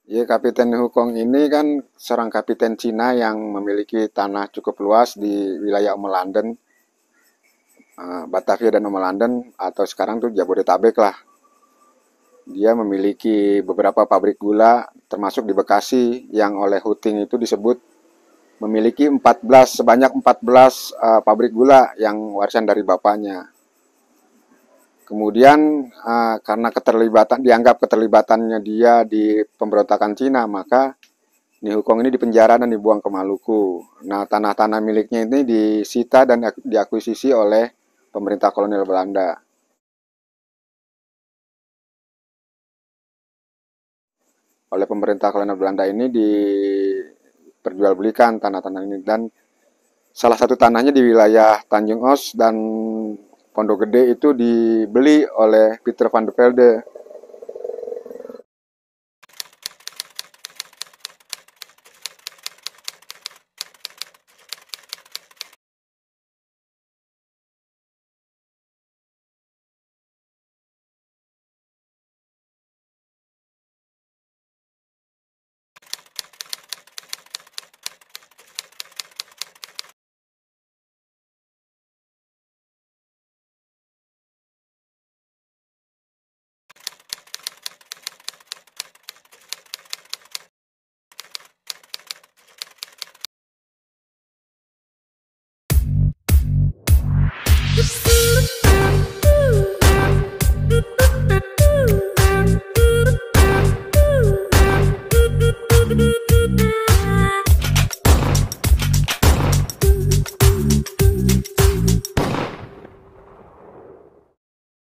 Ya, Kapiten Hukong ini kan seorang kapiten Cina yang memiliki tanah cukup luas di wilayah Omelanden, Batavia dan Omelanden, atau sekarang tuh Jabodetabek lah. Dia memiliki beberapa pabrik gula, termasuk di Bekasi, yang oleh Huting itu disebut memiliki sebanyak 14 pabrik gula yang warisan dari bapaknya. Kemudian karena dianggap keterlibatannya dia di pemberontakan Cina, maka Ni Hukong ini dipenjara dan dibuang ke Maluku. Nah, tanah-tanah miliknya ini disita dan diakuisisi oleh pemerintah kolonial Belanda. Oleh pemerintah kolonial Belanda ini diperjualbelikan tanah-tanah ini, dan salah satu tanahnya di wilayah Tanjung Os dan Pondok Gede itu dibeli oleh Peter van der Velde